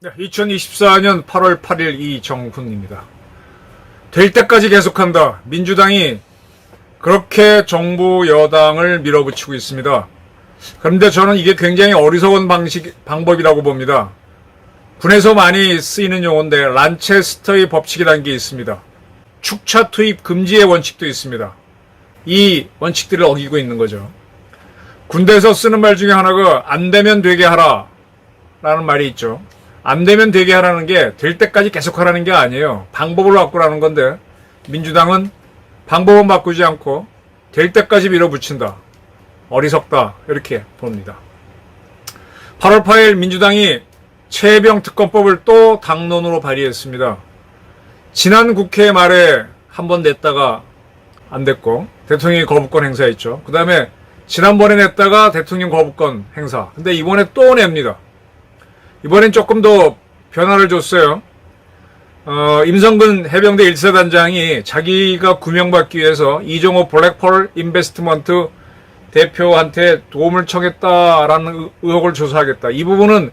네, 2024년 8월 8일 이정훈입니다. 될 때까지 계속한다. 민주당이 그렇게 정부 여당을 밀어붙이고 있습니다. 그런데 저는 이게 굉장히 어리석은 방법이라고 봅니다. 군에서 많이 쓰이는 용어인데 란체스터의 법칙이라는 게 있습니다. 축차 투입 금지의 원칙도 있습니다. 이 원칙들을 어기고 있는 거죠. 군대에서 쓰는 말 중에 하나가 안 되면 되게 하라 라는 말이 있죠. 안 되면 되게 하라는 게 될 때까지 계속 하라는 게 아니에요. 방법을 바꾸라는 건데 민주당은 방법은 바꾸지 않고 될 때까지 밀어붙인다. 어리석다 이렇게 봅니다. 8월 8일 민주당이 최혜병 특검법을 또 당론으로 발의했습니다. 지난 국회 말에 한 번 냈다가 안 됐고 대통령이 거부권 행사했죠. 그 다음에 지난번에 냈다가 대통령 거부권 행사. 근데 이번에 또 냅니다. 이번엔 조금 더 변화를 줬어요. 임성근 해병대 1사단장이 자기가 구명받기 위해서 이종호 블랙펄 인베스트먼트 대표한테 도움을 청했다라는 의혹을 조사하겠다. 이 부분은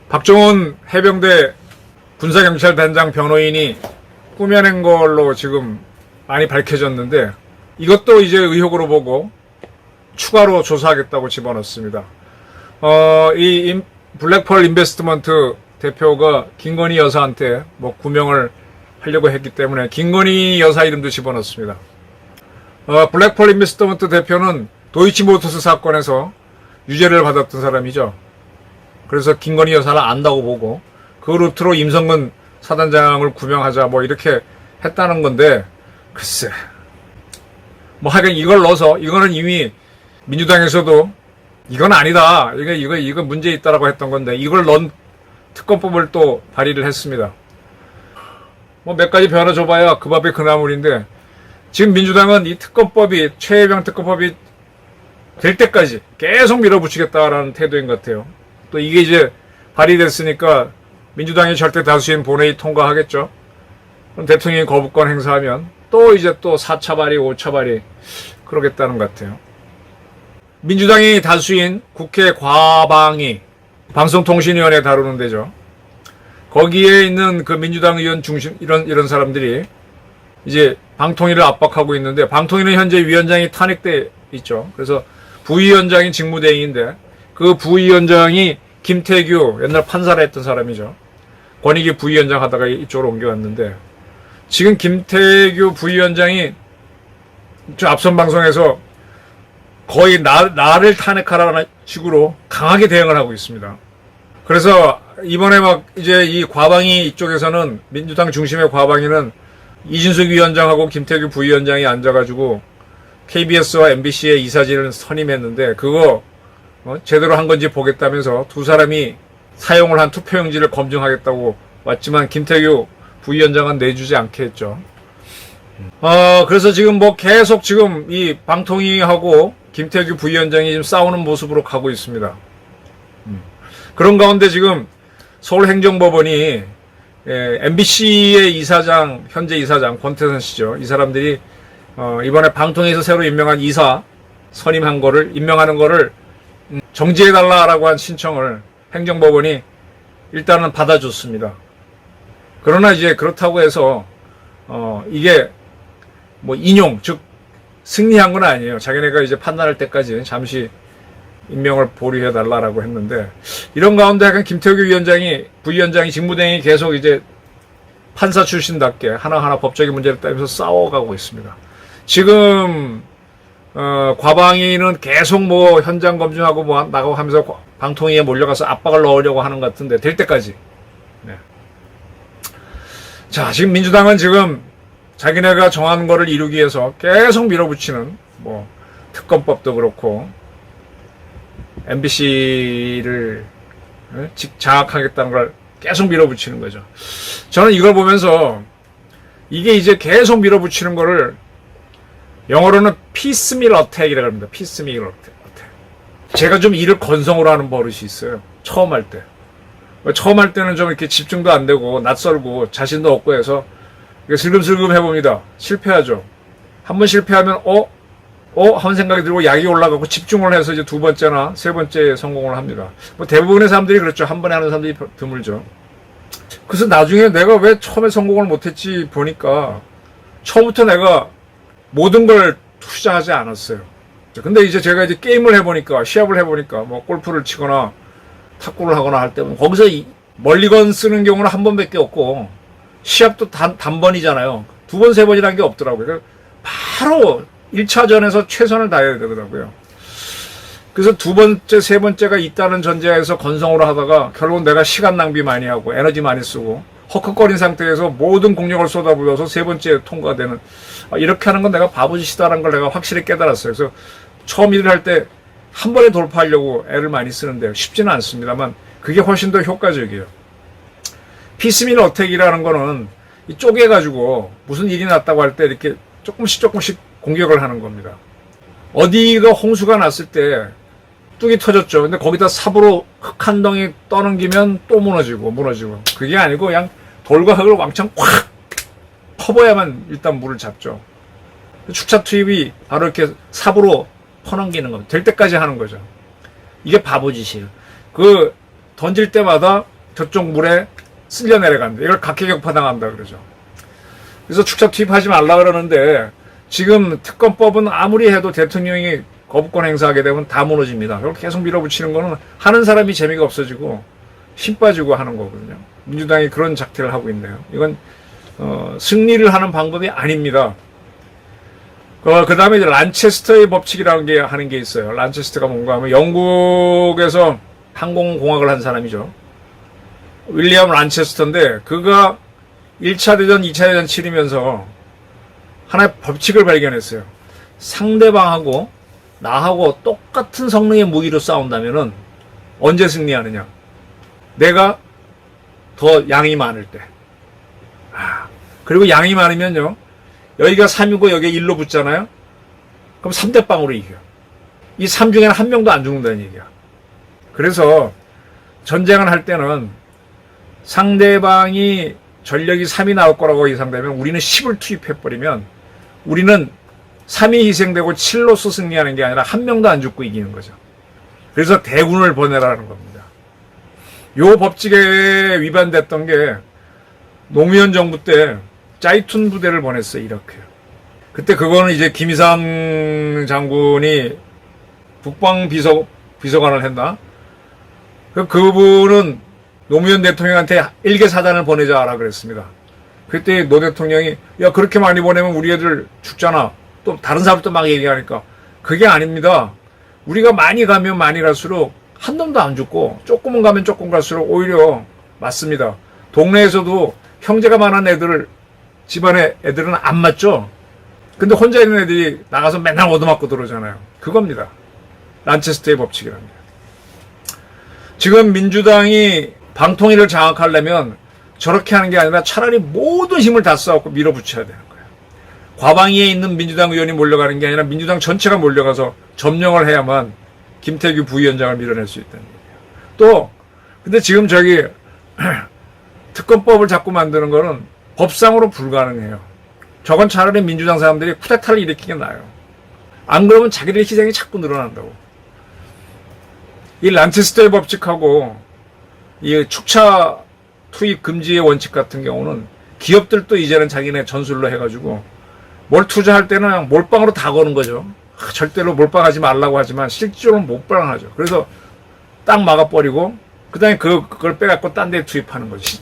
박정훈 해병대 군사경찰단장 변호인이 꾸며낸 걸로 지금 많이 밝혀졌는데 이것도 이제 의혹으로 보고 추가로 조사하겠다고 집어넣습니다. 이 블랙펄 인베스트먼트 대표가 김건희 여사한테 뭐 구명을 하려고 했기 때문에 김건희 여사 이름도 집어넣습니다. 블랙펄 인베스트먼트 대표는 도이치모터스 사건에서 유죄를 받았던 사람이죠. 그래서 김건희 여사를 안다고 보고 그 루트로 임성근 사단장을 구명하자 뭐 이렇게 했다는 건데 글쎄 뭐 하여간 이걸 넣어서 이거는 이미 민주당에서도 이건 아니다. 이거 문제 있다라고 했던 건데 이걸 넣은 특검법을 또 발의를 했습니다. 뭐 몇 가지 변화 줘봐야 그 밥에 그 나물인데 지금 민주당은 이 특검법이 최혜병 특검법이 될 때까지 계속 밀어붙이겠다라는 태도인 것 같아요. 또 이게 이제 발의됐으니까 민주당이 절대 다수인 본회의 통과하겠죠. 그럼 대통령이 거부권 행사하면 또 이제 또 4차 발의, 5차 발의 그러겠다는 것 같아요. 민주당이 다수인 국회 과방위 방송통신위원회 다루는 데죠. 거기에 있는 그 민주당 의원 중심 이런 사람들이 이제 방통위를 압박하고 있는데 방통위는 현재 위원장이 탄핵돼 있죠. 그래서 부위원장이 직무대행인데 그 부위원장이 김태규 옛날 판사를 했던 사람이죠. 권익위 부위원장 하다가 이쪽으로 옮겨왔는데 지금 김태규 부위원장이 저 앞선 방송에서 거의 나를 탄핵하라는 식으로 강하게 대응을 하고 있습니다. 그래서 이번에 막 이제 이 과방위 이쪽에서는 민주당 중심의 과방위는 이진숙 위원장하고 김태규 부위원장이 앉아가지고 KBS와 MBC의 이사진을 선임했는데 그거 제대로 한 건지 보겠다면서 두 사람이 사용을 한 투표용지를 검증하겠다고 왔지만 김태규 부위원장은 내주지 않게 했죠. 그래서 지금 뭐 계속 지금 이 방통위하고 김태규 부위원장이 지금 싸우는 모습으로 가고 있습니다. 그런 가운데 지금 서울행정법원이 MBC의 이사장, 현재 이사장 권태선 씨죠. 이 사람들이 이번에 방통위에서 새로 임명한 이사 임명하는 거를 정지해달라라고 한 신청을 행정법원이 일단은 받아줬습니다. 그러나 이제 그렇다고 해서 이게 뭐 인용, 즉 승리한 건 아니에요. 자기네가 이제 판단할 때까지 잠시 임명을 보류해달라라고 했는데 이런 가운데 약간 김태규 부위원장이 직무대행이 계속 이제 판사 출신답게 하나하나 법적인 문제를 따면서 싸워가고 있습니다. 지금 과방위는 계속 뭐 현장 검증하고 뭐 나가고 하면서 방통위에 몰려가서 압박을 넣으려고 하는 것 같은데 될 때까지. 네. 자, 지금 민주당은 지금 자기네가 정한 거를 이루기 위해서 계속 밀어붙이는 뭐 특검법도 그렇고 MBC를 장악하겠다는 걸 계속 밀어붙이는 거죠. 저는 이걸 보면서 이게 이제 계속 밀어붙이는 거를 영어로는 피스밀 어택이라고 합니다. 피스밀 어택. 제가 좀 일을 건성으로 하는 버릇이 있어요. 처음 할 때. 처음 할 때는 좀 이렇게 집중도 안 되고 낯설고 자신도 없고 해서 슬금슬금 해봅니다. 실패하죠. 한번 실패하면 하는 생각이 들고 약이 올라가고 집중을 해서 이제 두 번째나 세 번째 성공을 합니다. 뭐 대부분의 사람들이 그렇죠. 한 번에 하는 사람들이 드물죠. 그래서 나중에 내가 왜 처음에 성공을 못했지 보니까 처음부터 내가 모든 걸 투자하지 않았어요. 근데 이제 제가 이제 게임을 해보니까, 시합을 해보니까, 뭐 골프를 치거나 탁구를 하거나 할 때는 거기서 멀리건 쓰는 경우는 한 번밖에 없고, 시합도 단번이잖아요. 두 번, 세 번이라는 게 없더라고요. 바로 1차전에서 최선을 다해야 되더라고요. 그래서 두 번째, 세 번째가 있다는 전제하에서 건성으로 하다가 결국은 내가 시간 낭비 많이 하고 에너지 많이 쓰고 헉헉거린 상태에서 모든 공력을 쏟아부어서 세 번째 통과되는, 이렇게 하는 건 내가 바보짓이다라는 걸 내가 확실히 깨달았어요. 그래서 처음 일을 할 때 한 번에 돌파하려고 애를 많이 쓰는데요. 쉽지는 않습니다만 그게 훨씬 더 효과적이에요. 피스밀 어택이라는 거는 쪼개가지고 무슨 일이 났다고 할 때 이렇게 조금씩 공격을 하는 겁니다. 어디가 홍수가 났을 때 뚝이 터졌죠. 근데 거기다 삽으로 흙 한 덩이 떠넘기면 또 무너지고. 그게 아니고 그냥 돌과 흙을 왕창 콱 퍼봐야만 일단 물을 잡죠. 축차 투입이 바로 이렇게 삽으로 퍼넘기는 겁니다. 될 때까지 하는 거죠. 이게 바보짓이에요. 던질 때마다 저쪽 물에 쓸려 내려간다. 이걸 각계격파당한다 그러죠. 그래서 축차 투입하지 말라 그러는데 지금 특검법은 아무리 해도 대통령이 거부권 행사하게 되면 다 무너집니다. 그걸 계속 밀어붙이는 거는 하는 사람이 재미가 없어지고 힘 빠지고 하는 거거든요. 민주당이 그런 작태를 하고 있네요. 이건 승리를 하는 방법이 아닙니다. 그 다음에 이제 란체스터의 법칙이라는 게 하는 게 있어요. 란체스터가 뭔가 하면 영국에서 항공공학을 한 사람이죠. 윌리엄 란체스터인데 그가 1차 대전, 2차 대전 치르면서 하나의 법칙을 발견했어요. 상대방하고 나하고 똑같은 성능의 무기로 싸운다면은 언제 승리하느냐? 내가 더 양이 많을 때. 그리고 양이 많으면요. 여기가 3이고 여기가 1로 붙잖아요. 그럼 3대 0으로 이겨요. 이 3 중에는 한 명도 안 죽는다는 얘기야. 그래서 전쟁을 할 때는 상대방이 전력이 3이 나올 거라고 예상되면 우리는 10을 투입해버리면 우리는 3이 희생되고 7로서 승리하는 게 아니라 한 명도 안 죽고 이기는 거죠. 그래서 대군을 보내라는 겁니다. 요 법칙에 위반됐던 게 노무현 정부 때 짜이툰 부대를 보냈어요. 이렇게요. 그때 그거는 이제 김이상 장군이 국방비서관을 했나? 그분은 노무현 대통령한테 일개 사단을 보내자라 그랬습니다. 그때 노 대통령이 야 그렇게 많이 보내면 우리 애들 죽잖아. 또 다른 사람도 막 얘기하니까 그게 아닙니다. 우리가 많이 가면 많이 갈수록 한 놈도 안 죽고 조금은 가면 조금 갈수록 오히려 맞습니다. 동네에서도 형제가 많은 애들 집안의 애들은 안 맞죠. 근데 혼자 있는 애들이 나가서 맨날 얻어맞고 들어오잖아요. 그겁니다. 란체스터의 법칙이랍니다. 지금 민주당이 방통위를 장악하려면 저렇게 하는 게 아니라 차라리 모든 힘을 다 쏟고 밀어붙여야 되는 거예요. 과방위에 있는 민주당 의원이 몰려가는 게 아니라 민주당 전체가 몰려가서 점령을 해야만 김태규 부위원장을 밀어낼 수 있다는 얘기예요. 근데 지금 특검법을 자꾸 만드는 거는 법상으로 불가능해요. 저건 차라리 민주당 사람들이 쿠데타를 일으키게 나요. 안 그러면 자기들의 희생이 자꾸 늘어난다고. 이 란체스터의 법칙하고 이 축차 투입 금지의 원칙 같은 경우는 기업들도 이제는 자기네 전술로 해가지고 뭘 투자할 때는 그냥 몰빵으로 다 거는 거죠. 절대로 몰빵하지 말라고 하지만 실제로는 몰빵하죠. 그래서 딱 막아버리고 그 다음에 그걸 빼갖고 딴 데 투입하는 거지.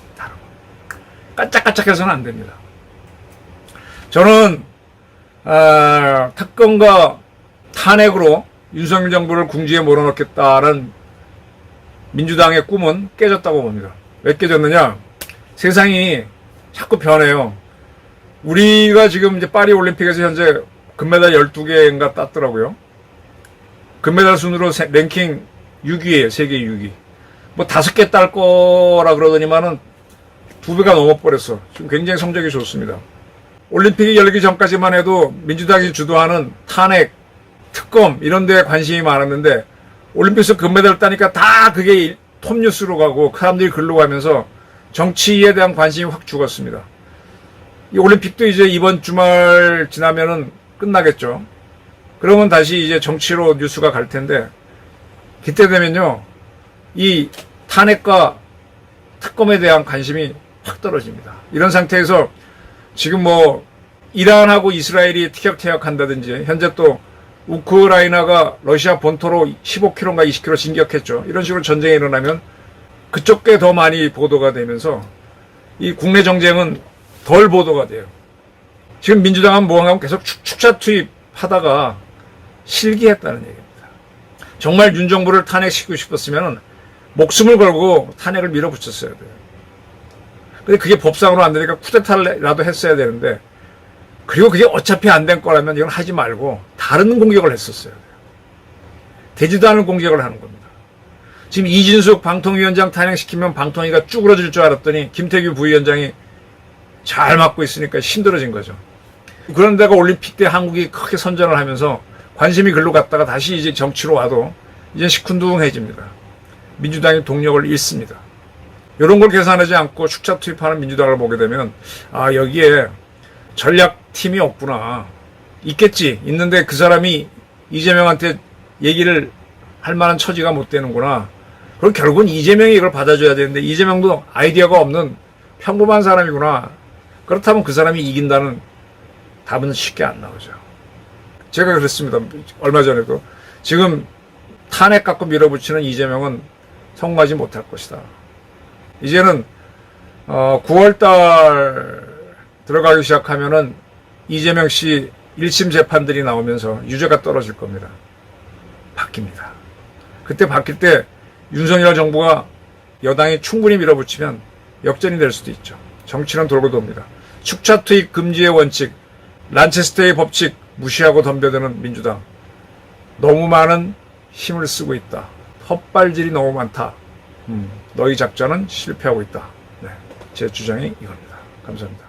까짝까짝해서는 안 됩니다. 저는 특검과 탄핵으로 윤석열 정부를 궁지에 몰아넣겠다는 민주당의 꿈은 깨졌다고 봅니다. 왜 깨졌느냐? 세상이 자꾸 변해요. 우리가 지금 이제 파리 올림픽에서 현재 금메달 12개인가 땄더라고요. 금메달 순으로 랭킹 6위에요. 세계 6위. 뭐 5개 딸 거라 그러더니만은 2배가 넘어버렸어. 지금 굉장히 성적이 좋습니다. 올림픽이 열리기 전까지만 해도 민주당이 주도하는 탄핵, 특검 이런 데에 관심이 많았는데 올림픽에서 금메달을 따니까 다 그게 톱뉴스로 가고 사람들이 글로 가면서 정치에 대한 관심이 확 죽었습니다. 이 올림픽도 이제 이번 주말 지나면은 끝나겠죠. 그러면 다시 이제 정치로 뉴스가 갈 텐데, 그때 되면요, 이 탄핵과 특검에 대한 관심이 확 떨어집니다. 이런 상태에서 지금 뭐 이란하고 이스라엘이 티격태격한다든지, 현재 또 우크라이나가 러시아 본토로 15km인가 20km 진격했죠. 이런 식으로 전쟁이 일어나면 그쪽 게 더 많이 보도가 되면서 이 국내 정쟁은 덜 보도가 돼요. 지금 민주당은 뭐하면 계속 축차 투입하다가 실기했다는 얘기입니다. 정말 윤 정부를 탄핵시키고 싶었으면 목숨을 걸고 탄핵을 밀어붙였어야 돼요. 근데 그게 법상으로 안 되니까 쿠데타라도 했어야 되는데, 그리고 그게 어차피 안 된 거라면 이건 하지 말고 다른 공격을 했었어야 돼요. 되지도 않은 공격을 하는 겁니다. 지금 이진숙 방통위원장 탄핵시키면 방통위가 쭈그러질 줄 알았더니 김태규 부위원장이 잘 맡고 있으니까 힘들어진 거죠. 그런데가 올림픽 때 한국이 크게 선전을 하면서 관심이 글로 갔다가 다시 이제 정치로 와도 이제 시큰둥해집니다. 민주당이 동력을 잃습니다. 이런 걸 계산하지 않고 축차 투입하는 민주당을 보게 되면, 아, 여기에 전략팀이 없구나. 있겠지. 있는데 그 사람이 이재명한테 얘기를 할 만한 처지가 못 되는구나. 그럼 결국은 이재명이 이걸 받아줘야 되는데, 이재명도 아이디어가 없는 평범한 사람이구나. 그렇다면 그 사람이 이긴다는 답은 쉽게 안 나오죠. 제가 그랬습니다. 얼마 전에도. 지금 탄핵 갖고 밀어붙이는 이재명은 성공하지 못할 것이다. 이제는 9월달 들어가기 시작하면은 이재명 씨 1심 재판들이 나오면서 유죄가 떨어질 겁니다. 바뀝니다. 그때 바뀔 때 윤석열 정부가 여당이 충분히 밀어붙이면 역전이 될 수도 있죠. 정치는 돌고 돕니다. 축차 투입 금지의 원칙, 란체스터의 법칙 무시하고 덤벼드는 민주당. 너무 많은 힘을 쓰고 있다. 헛발질이 너무 많다. 너희 작전은 실패하고 있다. 네, 제 주장이 이겁니다. 감사합니다.